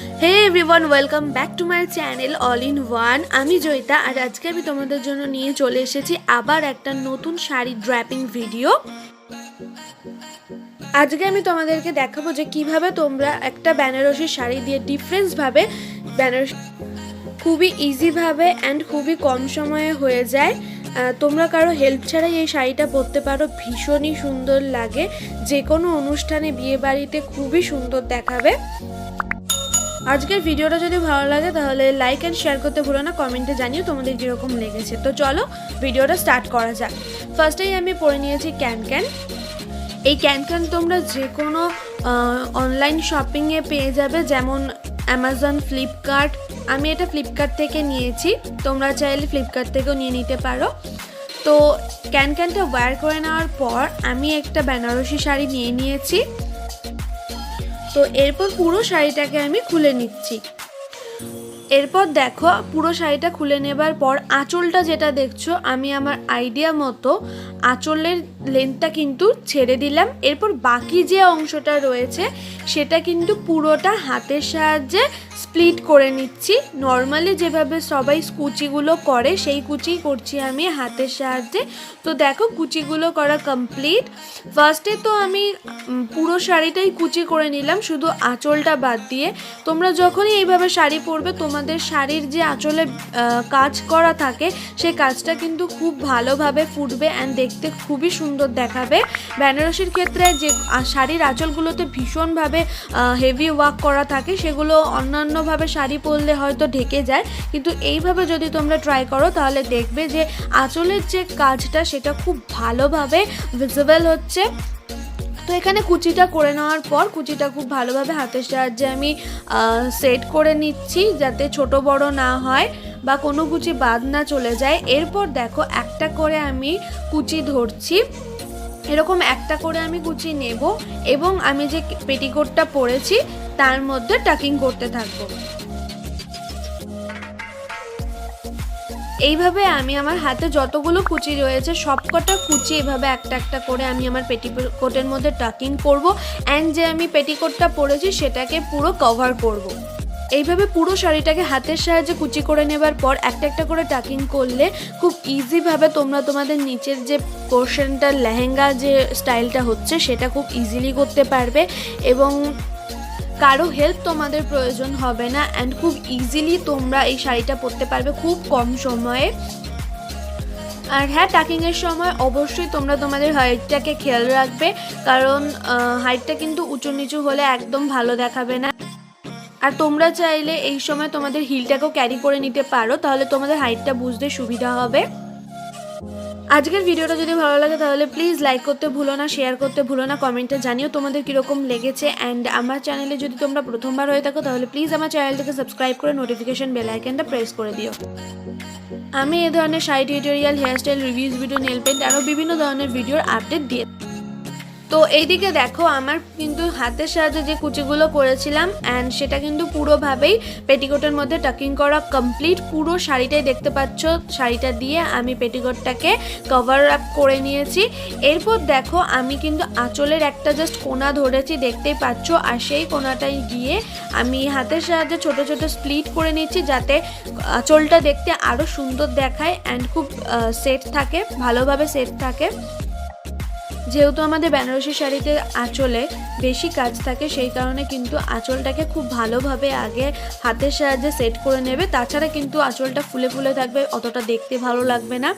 Hey everyone welcome back to my channel all in one. आमी जयिता और आज के तुम्हारे जोन्नो निये चले एसेछि आबार एकटा नतून शाड़ी ड्रैपिंग भिडियो। आज के आमी तोमादेरके देखाबो जे किभाबे तोमरा एकटा बेनारसी शाड़ी दिये difference Bhave Banarasi खूबই easy Bhave and खूबই कम समय হয়ে যায়। তোমরা কারো হেল্প ছাড়াই এই শাড়িটা পরতে পারো, ভীষণই সুন্দর লাগে, যে কোনো অনুষ্ঠানে বিয়ে বাড়িতে খুবই সুন্দর দেখাবে। আজকের ভিডিওটা যদি ভালো লাগে তাহলে লাইক এন্ড শেয়ার করতে ভুলো না, কমেন্টে জানিও তোমাদের কিরকম লেগেছে। তো চলো ভিডিওটা স্টার্ট করা যাক। ফার্স্টেই আমি পরে নিয়েছি ক্যান। এই ক্যান তোমরা যে কোনো অনলাইন শপিংয়ে পেয়ে যাবে, যেমন অ্যামাজন, ফ্লিপকার্ট। আমি এটা ফ্লিপকার্ট থেকে নিয়েছি, তোমরা চাইলে ফ্লিপকার্ট থেকেও নিয়ে নিতে পারো। তো ক্যানটা ওয়্যার করে নেওয়ার পর আমি একটা বেনারসি শাড়ি নিয়ে নিয়েছি। তো এরপর পুরো শাড়িটাকে আমি খুলে নিচ্ছি। এরপর দেখো পুরো শাড়িটা খুলে নেবার পর আঁচলটা যেটা দেখছো, আমি আমার আইডিয়া মতো আঁচলের লেন্থটা কিন্তু ছেড়ে দিলাম। এরপর বাকি যে অংশটা রয়েছে সেটা কিন্তু পুরোটা হাতের সাহায্যে স্প্লিট করে নিচ্ছি। নর্মালি যেভাবে সবাই কুচিগুলো করে সেই কুচি করছি আমি হাতের সাহায্যে। তো দেখো কুচিগুলো করা কমপ্লিট। ফার্স্টে তো আমি পুরো শাড়িটাই কুচি করে নিলাম, শুধু আঁচলটা বাদ দিয়ে। তোমরা যখনই এইভাবে শাড়ি পরবে তোমাদের শাড়ির যে আঁচলে কাজ করা থাকে সেই কাজটা কিন্তু খুব ভালোভাবে ফুটবে অ্যান্ড দেখতে খুবই সুন্দর দেখাবে। বেনারসির ক্ষেত্রে যে শাড়ির আঁচলগুলোতে ভীষণভাবে হেভি ওয়ার্ক করা থাকে, সেগুলো অন্যান্যভাবে শাড়ি পরলে হয়তো ঢেকে যায়, কিন্তু এইভাবে যদি তোমরা ট্রাই করো তাহলে দেখবে যে আঁচলের যে কাজটা সেটা খুব ভালোভাবে ভিজিবল হচ্ছে। তো এখানে কুচিটা করে নেওয়ার পর কুচিটা খুব ভালোভাবে হাতের সাহায্যে আমি সেট করে নিচ্ছি, যাতে ছোট বড় না হয় বা কোনো কুচি বাদ না চলে যায়। এরপর দেখো একটা করে আমি কুচি ধরছি, এরকম একটা করে আমি কুচি নেব এবং আমি যে পেটিকোটটা পরেছি তার মধ্যে টাকিং করতে থাকবো। এইভাবে আমি আমার হাতে যতগুলো কুচি রয়েছে সবকটা কুচি এভাবে একটা একটা করে আমি আমার পেটিকোটের মধ্যে টাকিং করব অ্যান্ড যে আমি পেটিকোটটা পরেছি সেটাকে পুরো কভার করব। এইভাবে পুরো শাড়িটাকে হাতের সাহায্যে কুচি করে নেবার পর একটা একটা করে টাকিং করলে খুব ইজিভাবে তোমরা তোমাদের নিচের যে পোর্শনটা লেহেঙ্গা যে স্টাইলটা হচ্ছে সেটা খুব ইজিলি করতে পারবে এবং কারো হেল্প তোমাদের প্রয়োজন হবে না অ্যান্ড খুব ইজিলি তোমরা এই শাড়িটা পরতে পারবে খুব কম সময়ে। আর হ্যাঁ, টাকিংয়ের সময় অবশ্যই তোমরা তোমাদের হাইটটাকে খেয়াল রাখবে, কারণ হাইটটা কিন্তু উঁচু নিচু হলে একদম ভালো দেখাবে না। আর তোমরা চাইলে এই সময় তোমাদের হিলটাকেও ক্যারি করে নিতে পারো, তাহলে তোমাদের হাইটটা বুঝতে সুবিধা হবে। আজকের ভিডিওটা যদি ভালো লাগে তাহলে প্লিজ লাইক করতে ভুলো না, শেয়ার করতে ভুলো না, কমেন্টে জানিও তোমাদের কীরকম লেগেছে। অ্যান্ড আমার চ্যানেলে যদি তোমরা প্রথমবার হয়ে থাকো তাহলে প্লিজ আমার চ্যানেলটাকে সাবস্ক্রাইব করে নোটিফিকেশন বেল আইকনটা প্রেস করে দিও। আমি এই ধরনের sari tutorial, hairstyle, reviews video, nail paint আরও বিভিন্ন ধরনের ভিডিওর আপডেট দিয়ে। তো এইদিকে দেখো আমার কিন্তু হাতের সাহায্যে যে কুচিগুলো করেছিলাম অ্যান্ড সেটা কিন্তু পুরোভাবেই পেটিকোটের মধ্যে টাকিং করা কমপ্লিট। পুরো শাড়িটাই দেখতে পাচ্ছ, শাড়িটা দিয়ে আমি পেটিকোটটাকে কভার আপ করে নিয়েছি। এরপর দেখো আমি কিন্তু আঁচলের একটা জাস্ট কোনা ধরেছি, দেখতেই পাচ্ছ, আর সেই কোনাটাই গিয়ে আমি হাতের সাহায্যে ছোট ছোট স্প্লিট করে নিচ্ছি, যাতে আঁচলটা দেখতে আরও সুন্দর দেখায় অ্যান্ড খুব সেট থাকে, ভালোভাবে সেট থাকে। যেহেতু আমাদের বেনারসি শাড়িতে আঁচলে বেশি কাজ থাকে, সেই কারণে কিন্তু আঁচলটাকে খুব ভালোভাবে আগে হাতের সাহায্যে সেট করে নেবে, তাছাড়া কিন্তু আঁচলটা ফুলে ফুলে থাকবে, অতটা দেখতে ভালো লাগবে না।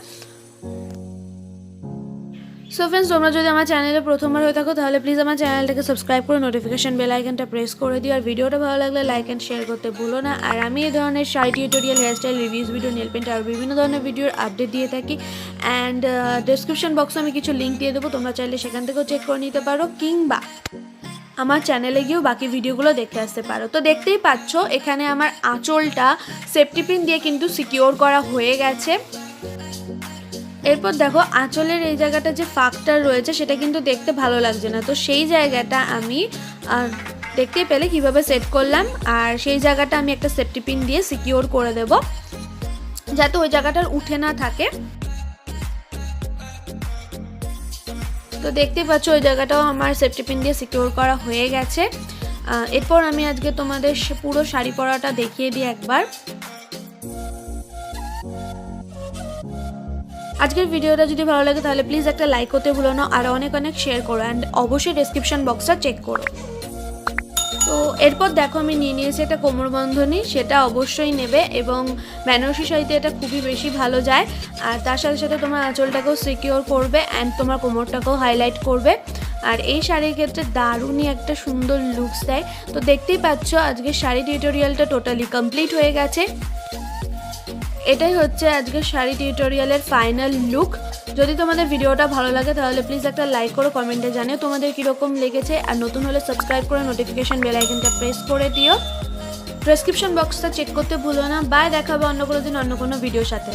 সো ফ্রেন্ডস, তোমরা যদি আমার চ্যানেলে প্রথমবার হয়ে থাকো তাহলে প্লিজ আমার চ্যানেলটাকে সাবস্ক্রাইব করে নোটিফিকেশন বেল আইকনটা প্রেস করে দিও। আর ভিডিওটা ভালো লাগলে লাইক অ্যান্ড শেয়ার করতে ভুলো না। আর আমি এই ধরনের sari tutorial, hairstyle, reviews video, nail paint আর বিভিন্ন ধরনের ভিডিওর আপডেট দিয়ে থাকি। অ্যান্ড ডেসক্রিপশন বক্সে আমি কিছু লিঙ্ক দিয়ে দেবো, তোমরা চাইলে সেখান থেকেও চেক করে নিতে পারো, কিংবা আমার চ্যানেলে গিয়েও বাকি ভিডিওগুলো দেখে আসতে পারো। তো দেখতেই পাচ্ছ এখানে আমার আঁচলটা সেফটি পিন দিয়ে কিন্তু সিকিওর করা হয়ে গেছে। এরপর দেখো আঁচলের এই জায়গাটা যে ফাঁকটা রয়েছে সেটা কিন্তু দেখতে ভালো লাগছে না, তো সেই জায়গাটা আমি দেখতেই পেলে কিভাবে সেট করলাম, আর সেই জায়গাটা আমি একটা সেফটি পিন দিয়ে সিকিওর করে দেব যাতে ওই জায়গাটার উঠে না থাকে। তো দেখতে পাচ্ছ ওই জায়গাটাও আমার সেফটি পিন দিয়ে সিকিওর করা হয়ে গেছে। এরপর আমি আজকে তোমাদের পুরো শাড়ি পরাটা দেখিয়ে দিই একবার। আজকের ভিডিওটা যদি ভালো লাগে তাহলে প্লিজ একটা লাইক করতে ভুলো না, আর অনেক অনেক শেয়ার করো, অ্যান্ড অবশ্যই ডেসক্রিপশন বক্সটা চেক করো। তো এরপর দেখো আমি নিয়ে নিয়েছি একটা কোমরবন্ধনী, সেটা অবশ্যই নেবে, এবং বেনারসি শাড়িতে এটা খুবই বেশি ভালো যায়। আর তার সাথে সাথে তোমার আঁচলটাকেও সিকিওর করবে অ্যান্ড তোমার কোমরটাকেও হাইলাইট করবে। আর এই শাড়ির ক্ষেত্রে দারুণই একটা সুন্দর লুকস দেয়। তো দেখতেই পাচ্ছ আজকের শাড়ি টিউটোরিয়ালটা টোটালি কমপ্লিট হয়ে গেছে। এটাই হচ্ছে আজকের শাড়ি টিউটোরিয়ালের ফাইনাল লুক। যদি তোমাদের ভিডিওটা ভালো লাগে তাহলে প্লিজ একটা লাইক করো, কমেন্টে জানিও তোমাদের কীরকম লেগেছে, আর নতুন হলে সাবস্ক্রাইব করে নোটিফিকেশন বেল আইকনটা প্রেস করে দিও। ডেসক্রিপশন বক্সটা চেক করতে ভুলো না। বাই, দেখাবো অন্য কোনো দিন অন্য কোনো ভিডিওর সাথে।